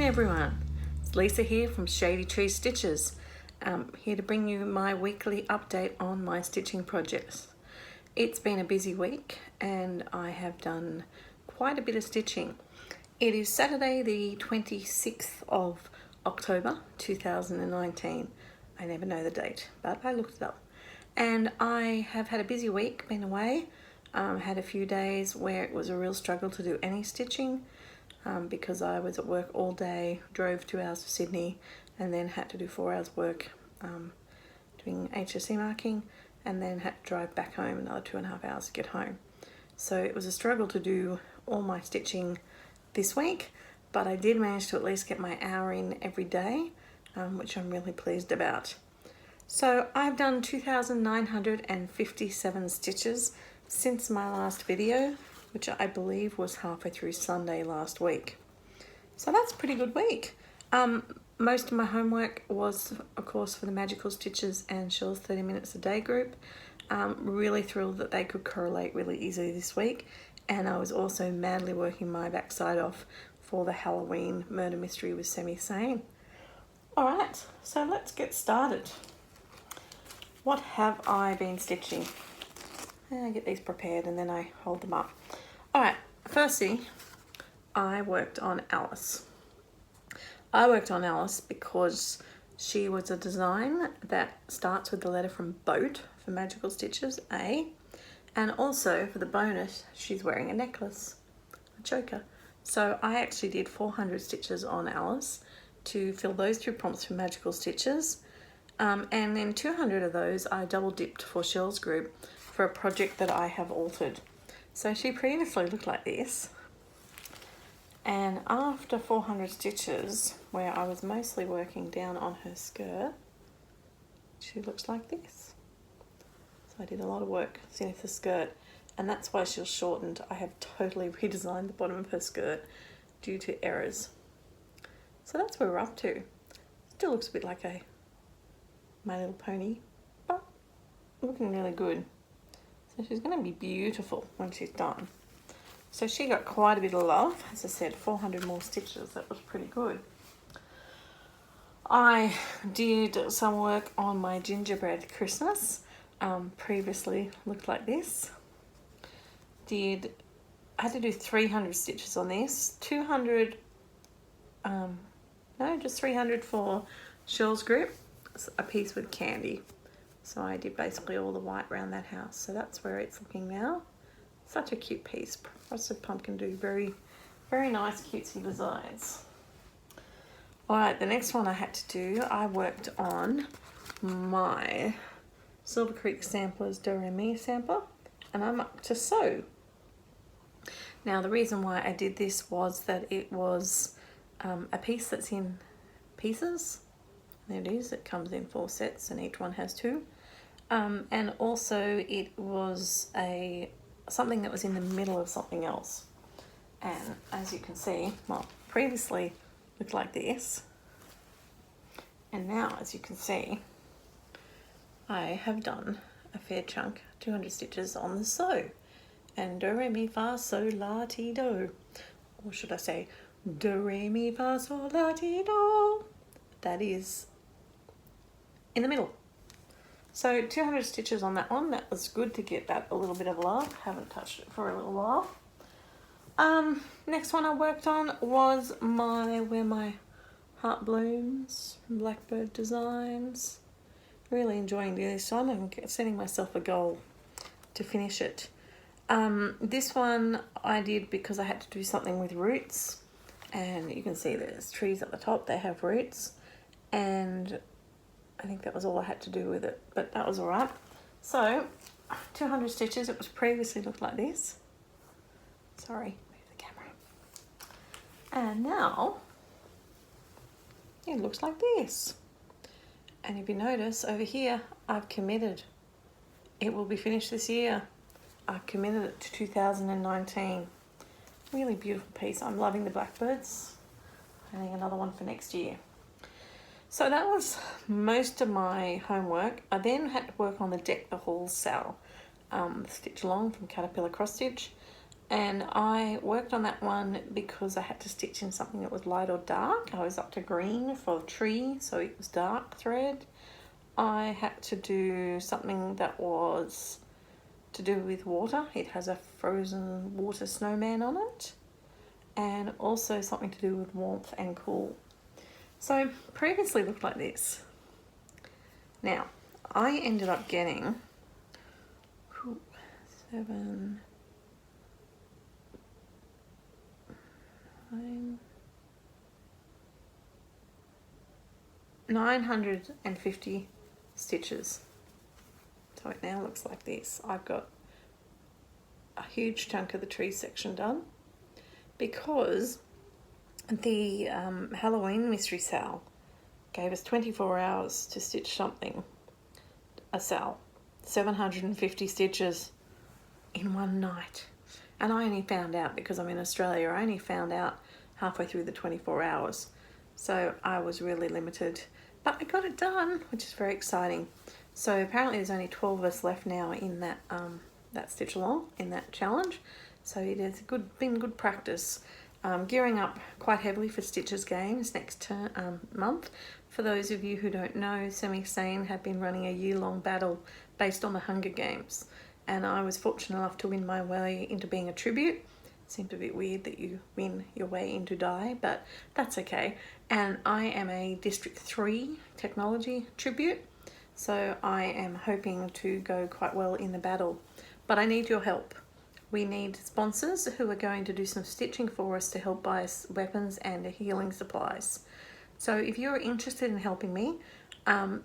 everyone, it's Lisa here from Shady Tree Stitches. Here to bring you my weekly update on my stitching projects. It's been a busy week and I have done quite a bit of stitching. It is Saturday the 26th of October 2019. I never know the date, but I looked it up. And I have had a busy week, been away. Had a few days where it was a real struggle to do any stitching because I was at work all day, drove 2 hours to Sydney, and then had to do 4 hours work doing HSC marking, and then had to drive back home another 2.5 hours to get home. So it was a struggle to do all my stitching this week, but I did manage to at least get my hour in every day, which I'm really pleased about. So I've done 2,957 stitches since my last video, which I believe was halfway through Sunday last week. So that's a pretty good week. Most of my homework was, of course, for the Magical Stitches and Shell's 30 Minutes a Day group. Really thrilled that they could correlate really easily this week. And I was also madly working my backside off for the Halloween murder mystery with Semi-sane. All right, so let's get started. What have I been stitching? I get these prepared and then I hold them up. All right, firstly, I worked on Alice. I worked on Alice because she was a design that starts with the letter from boat for Magical Stitches, A, and also for the bonus, she's wearing a necklace, a choker. So I actually did 400 stitches on Alice to fill those 2 prompts for Magical Stitches. And then 200 of those I double dipped for Shell's group for a project that I have altered. So she previously looked like this. And after 400 stitches, where I was mostly working down on her skirt, she looks like this. So I did a lot of work underneath the skirt, and that's why she was shortened. I have totally redesigned the bottom of her skirt due to errors. So that's where we're up to. Still looks a bit like My Little Pony, but looking really good. So she's going to be beautiful when she's done. So she got quite a bit of love. As I said, 400 more stitches. That was pretty good. I did some work on my gingerbread Christmas. Previously looked like this. I had to do 300 stitches on this. 200, just 300 for Shell's group. A piece with candy. So I did basically all the white around that house. So that's where it's looking now. Such a cute piece. Frosted Pumpkin do very, very nice cutesy designs. All right, the next one I had to do, I worked on my Silver Creek Samplers Do Re Mi sampler, and I'm up to sew. Now the reason why I did this was that it was a piece that's in pieces. There it is, it comes in 4 sets and each one has 2. And also it was something that was in the middle of something else. And as you can see, well, previously looked like this. And now, as you can see, I have done a fair chunk, 200 stitches on the sew. And do, re, mi, fa, sol, la, ti, do. Or should I say, do, re, mi, fa, sol, la, ti, do. That is in the middle. So 200 stitches on that one. That was good to get that a little bit of love. Haven't touched it for a little while. Next one I worked on was Where My Heart Blooms, Blackbird Designs. Really enjoying doing this one and setting myself a goal to finish it. This one I did because I had to do something with roots, and you can see there's trees at the top, they have roots, and I think that was all I had to do with it, but that was all right. So 200 stitches. It was previously looked like this. Sorry, move the camera. And now it looks like this. And if you notice over here, I've committed. It will be finished this year. I've committed it to 2019. Really beautiful piece. I'm loving the blackbirds. I think another one for next year. So that was most of my homework. I then had to work on the Deck the Halls sale, the stitch along from Caterpillar Cross Stitch, And I worked on that one because I had to stitch in something that was light or dark. I was up to green for tree, so it was dark thread. I had to do something that was to do with water. It has a frozen water snowman on it. And also something to do with warmth and cool. So previously looked like this. Now, I ended up getting 950 stitches. So it now looks like this. I've got a huge chunk of the tree section done because the Halloween mystery sale gave us 24 hours to stitch something. A sale, 750 stitches in one night. And I only found out, because I'm in Australia, I only found out halfway through the 24 hours. So I was really limited, but I got it done, which is very exciting. So apparently there's only 12 of us left now in that that stitch along, in that challenge. So it has been good practice. Gearing up quite heavily for Stitches Games next month. For those of you who don't know, Semi-sane have been running a year-long battle based on the Hunger Games. And I was fortunate enough to win my way into being a tribute. Seemed a bit weird that you win your way into die, but that's okay. And I am a District 3 technology tribute, so I am hoping to go quite well in the battle. But I need your help. We need sponsors who are going to do some stitching for us to help buy us weapons and healing supplies. So if you're interested in helping me,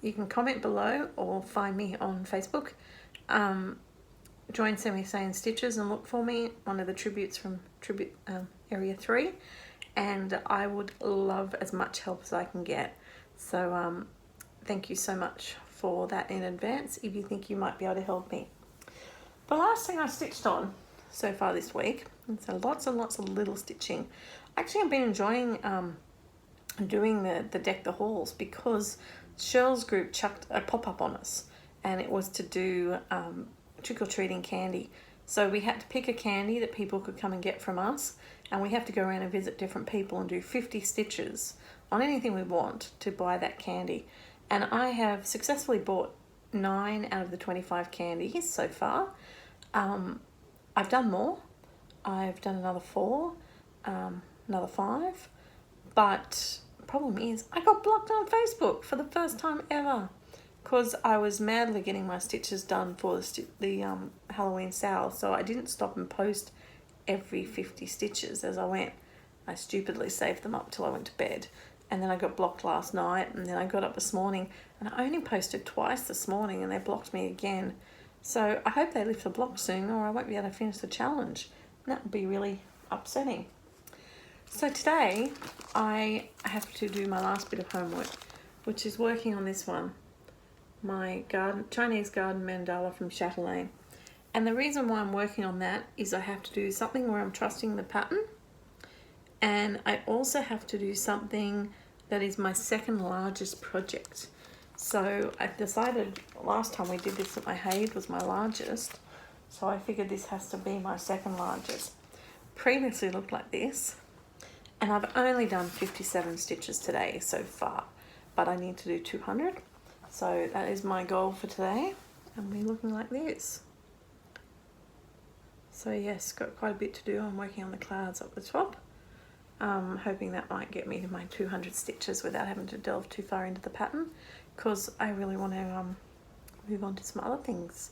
you can comment below or find me on Facebook. Join Semi-sane Stitches and look for me, one of the tributes from Area 3. And I would love as much help as I can get. So thank you so much for that in advance if you think you might be able to help me. The last thing I stitched on so far this week, and so lots and lots of little stitching. Actually, I've been enjoying doing the Deck the Halls because Shirl's group chucked a pop-up on us, and it was to do trick-or-treating candy. So we had to pick a candy that people could come and get from us, and we have to go around and visit different people and do 50 stitches on anything we want to buy that candy. And I have successfully bought 9 out of the 25 candies so far. I've done more. I've done another 4, another 5, but the problem is I got blocked on Facebook for the first time ever because I was madly getting my stitches done for the Halloween sale, so I didn't stop and post every 50 stitches as I went. I stupidly saved them up till I went to bed, and then I got blocked last night, and then I got up this morning and I only posted twice this morning and they blocked me again. So I hope they lift the block soon or I won't be able to finish the challenge. That would be really upsetting. So today I have to do my last bit of homework, which is working on this one, my Chinese garden mandala from Chatelaine. And the reason why I'm working on that is I have to do something where I'm trusting the pattern, and I also have to do something that is my second largest project. So I decided last time we did this that my Haid was my largest, so I figured this has to be my second largest. Previously looked like this, and I've only done 57 stitches today so far, but I need to do 200. So that is my goal for today, and we're looking like this. So yes, got quite a bit to do. I'm working on the clouds up the top. Hoping that might get me to my 200 stitches without having to delve too far into the pattern, because I really want to move on to some other things.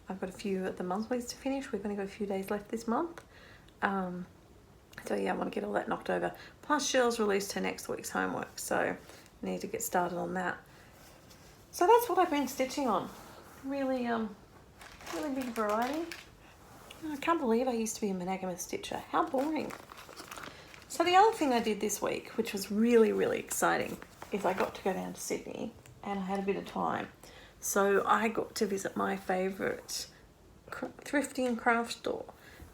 I've got a few at the monthlies to finish. We've only got a few days left this month. So yeah, I want to get all that knocked over. Plus Shirl's released her next week's homework, so I need to get started on that. So that's what I've been stitching on. Really, really big variety. I can't believe I used to be a monogamous stitcher. How boring. So the other thing I did this week, which was really, really exciting, is I got to go down to Sydney and I had a bit of time. So I got to visit my favourite thrifting craft store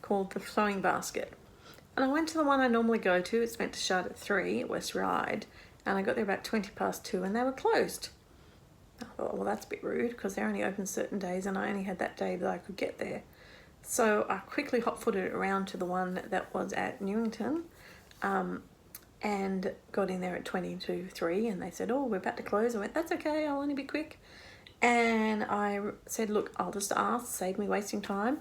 called the Sewing Basket. And I went to the one I normally go to. It's meant to shut at 3 at West Ryde. And I got there about 2 and they were closed. I thought, well, that's a bit rude because they're only open certain days and I only had that day that I could get there. So I quickly hot-footed it around to the one that was at Newington, and got in there at 3, and they said, oh, we're about to close. I went, that's okay, I'll only be quick. And I said, look, I'll just ask, save me wasting time,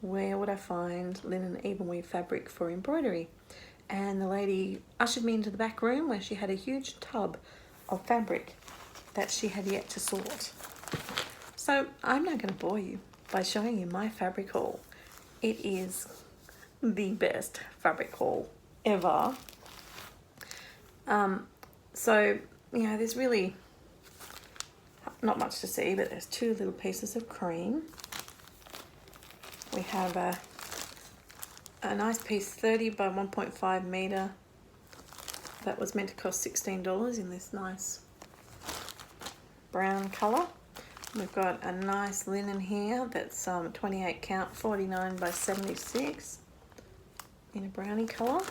where would I find linen even weave fabric for embroidery? And the lady ushered me into the back room where she had a huge tub of fabric that she had yet to sort. So I'm not going to bore you by showing you my fabric haul. It is the best fabric haul ever. So, you know, there's really not much to see, but there's 2 little pieces of cream. We have a nice piece, 30 by 1.5 metre, that was meant to cost $16 in this nice brown colour. We've got a nice linen here that's 28 count, 49 by 76 in a brownie colour.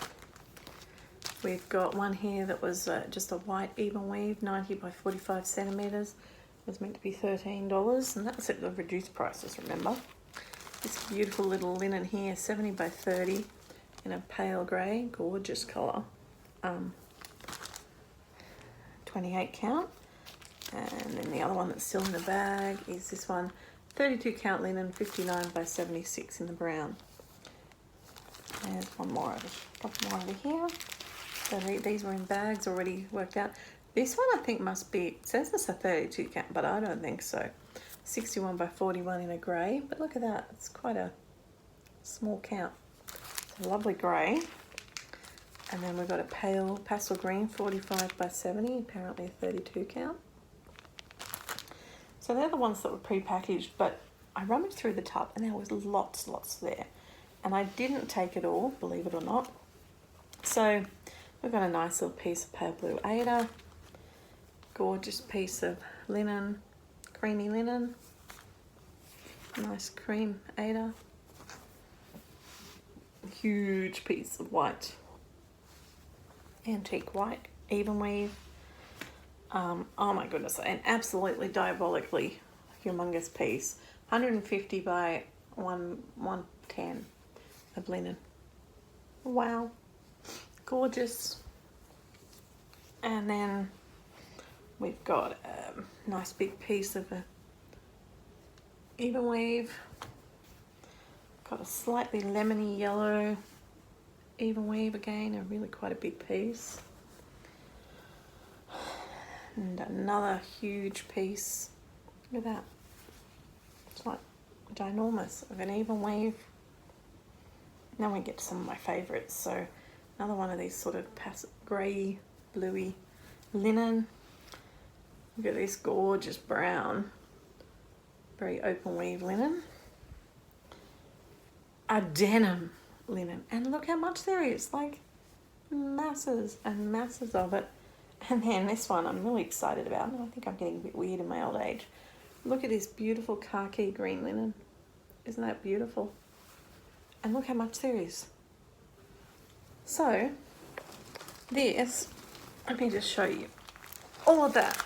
We've got one here that was just a white even weave, 90 by 45 centimetres. It was meant to be $13, and that's at the reduced prices, remember. This beautiful little linen here, 70 by 30 in a pale grey, gorgeous colour. 28 count. And then the other one that's still in the bag is this one, 32 count linen, 59 by 76 in the brown. There's one more over here. So these were in bags already worked out. This one I think must be, it says it's a 32 count, but I don't think so. 61 by 41 in a grey, but look at that, it's quite a small count. It's a lovely grey. And then we've got a pale pastel green, 45 by 70, apparently a 32 count. So they're the ones that were pre-packaged, but I rummaged through the tub and there was lots there. And I didn't take it all, believe it or not. So we've got a nice little piece of pale blue Ada, gorgeous piece of linen, creamy linen, nice cream Ada, huge piece of white, antique white, even weave. Oh my goodness, an absolutely diabolically humongous piece, 150 by 110 of linen. Wow, gorgeous. And then we've got a nice big piece of a even weave. Got a slightly lemony yellow even weave again, a really quite a big piece. And another huge piece. Look at that. It's like ginormous of an even weave. Now we get to some of my favourites. So another one of these sort of grey, bluey linen. Look at this gorgeous brown, very open weave linen. A denim linen. And look how much there is. Like masses and masses of it. And then this one I'm really excited about. I think I'm getting a bit weird in my old age. Look at this beautiful khaki green linen. Isn't that beautiful? And look how much there is. So this, let me just show you all of that.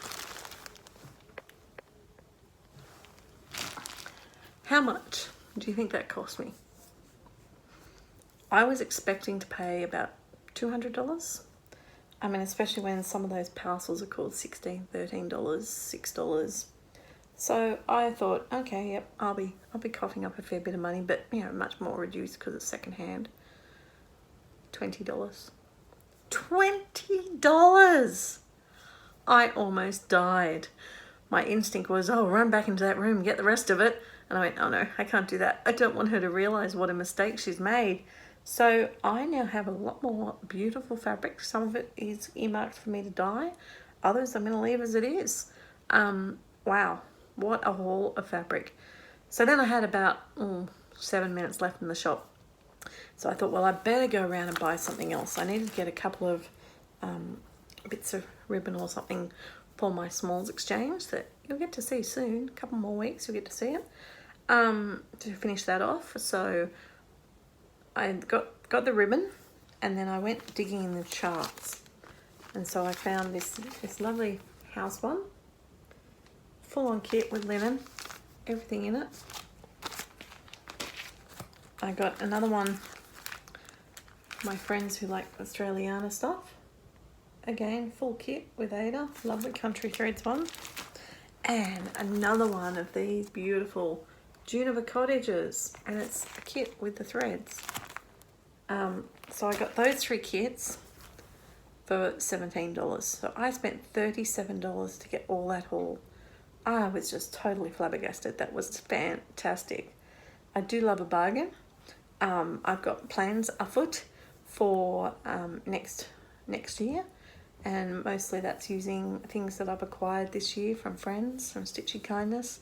How much do you think that cost me? I was expecting to pay about $200. I mean, especially when some of those parcels are called $16, $13, $6. So I thought, okay, yep, I'll be coughing up a fair bit of money, but you know, much more reduced because it's secondhand. $20. $20! I almost died. My instinct was, oh, run back into that room, get the rest of it. And I went, oh no, I can't do that. I don't want her to realise what a mistake she's made. So I now have a lot more beautiful fabric. Some of it is earmarked for me to dye. Others I'm going to leave as it is. Wow, what a haul of fabric. So then I had about 7 minutes left in the shop. So I thought, well, I better go around and buy something else. I needed to get a couple of bits of ribbon or something for my smalls exchange that you'll get to see soon. A couple more weeks, you'll get to see it. To finish that off. So I got the ribbon, and then I went digging in the charts, and so I found this lovely house one, full-on kit with linen, everything in it. I got another one. My friends who like Australiana stuff. Again, full kit with Ada. Lovely Country Threads one. And another one of these beautiful Juniper cottages. And it's a kit with the threads. So I got those 3 kits for $17. So I spent $37 to get all that haul. I was just totally flabbergasted. That was fantastic. I do love a bargain. I've got plans afoot for next year, and mostly that's using things that I've acquired this year from friends, from Stitchy Kindness,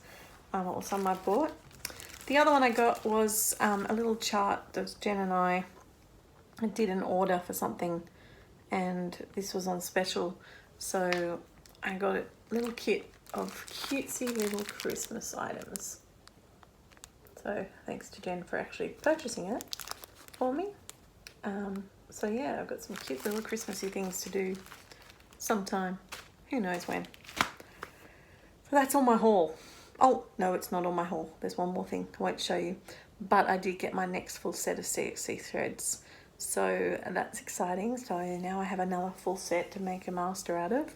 or some I've bought. The other one I got was a little chart that Jen and I did an order for something, and this was on special, so I got a little kit of cutesy little Christmas items. So thanks to Jen for actually purchasing it for me. So yeah, I've got some cute little Christmassy things to do sometime. Who knows when. So that's all my haul. Oh, no, it's not all my haul. There's one more thing I won't show you. But I did get my next full set of CXC threads. So that's exciting. So now I have another full set to make a master out of.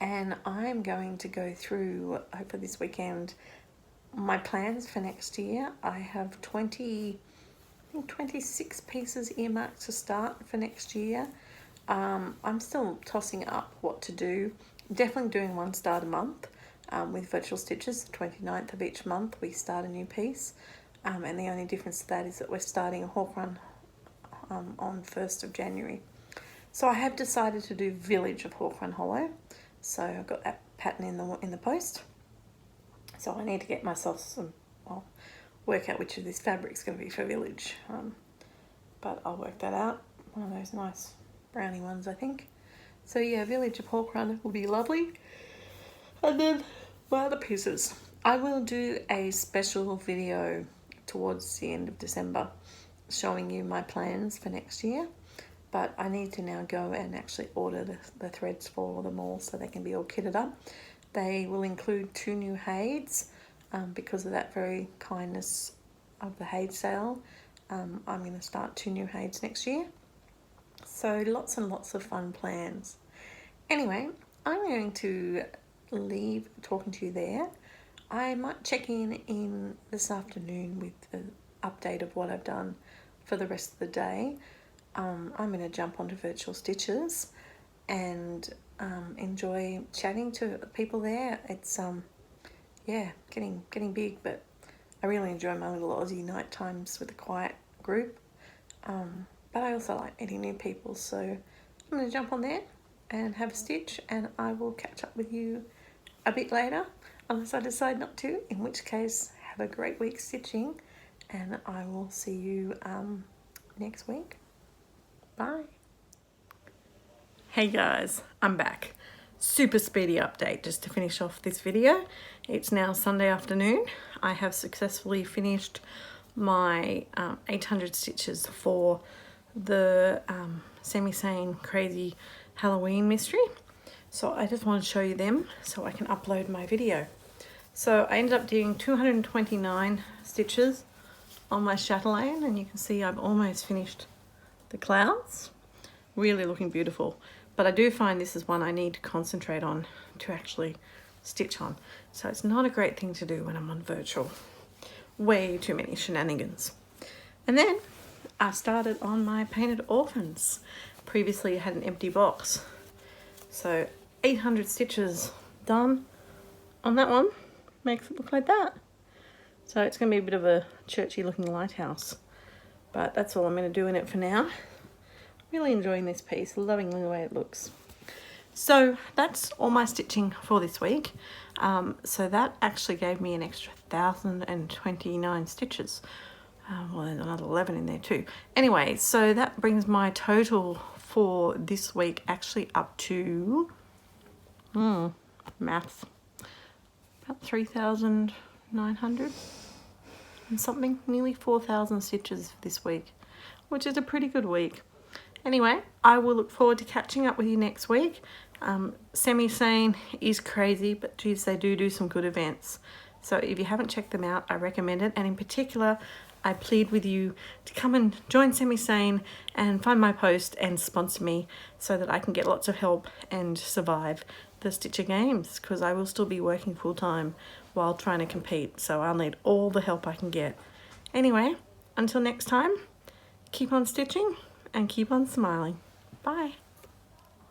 And I'm going to go through, hopefully this weekend, my plans for next year. I have 26 pieces earmarked to start for next year. I'm still tossing up what to do. Definitely doing one start a month with virtual stitches. The 29th of each month we start a new piece. And the only difference to that is that we're starting a hawk run on 1st of January. So I have decided to do Village of Hawk Run Hollow. So I've got that pattern in the post. So I need to get myself some, well, work out which of this fabric's going to be for Village. But I'll work that out. One of those nice brownie ones, I think. So yeah, Village of Hawk Run will be lovely. And then my other pieces. I will do a special video towards the end of December showing you my plans for next year. But I need to now go and actually order the threads for them all so they can be all kitted up. They will include 2 new Haids because of that very kindness of the Haid sale. I'm going to start 2 new Haids next year. So lots and lots of fun plans. Anyway, I'm going to leave talking to you there. I might check in this afternoon with an update of what I've done for the rest of the day. I'm going to jump onto Virtual Stitches and enjoy chatting to people there. It's yeah, getting big, but I really enjoy my little Aussie night times with a quiet group. But I also like meeting new people, so I'm going to jump on there and have a stitch, and I will catch up with you a bit later, unless I decide not to, in which case have a great week stitching, and I will see you next week. Bye. Hey guys, I'm back. Super speedy update just to finish off this video. It's now Sunday afternoon. I have successfully finished my 800 stitches for the Semi-Sane Crazy Halloween mystery. So I just want to show you them so I can upload my video. So I ended up doing 229 stitches on my chatelaine, and you can see I've almost finished the clouds. Really looking beautiful. But I do find this is one I need to concentrate on to actually stitch on. So it's not a great thing to do when I'm on virtual. Way too many shenanigans. And then I started on my Painted Orphans. Previously I had an empty box. So 800 stitches done on that one. Makes it look like that. So it's going to be a bit of a churchy looking lighthouse. But that's all I'm going to do in it for now. Really enjoying this piece, loving the way it looks. So that's all my stitching for this week. So that actually gave me an extra 1,029 stitches. Well, there's another 11 in there too. Anyway, so that brings my total for this week actually up to, maths, about 3,900 and something, nearly 4,000 stitches this week, which is a pretty good week. Anyway, I will look forward to catching up with you next week. Semi-Sane is crazy, but geez, they do some good events. So if you haven't checked them out, I recommend it. And in particular, I plead with you to come and join Semi-Sane and find my post and sponsor me so that I can get lots of help and survive the Stitcher Games, because I will still be working full time while trying to compete, so I'll need all the help I can get. Anyway, until next time, keep on stitching and keep on smiling. Bye.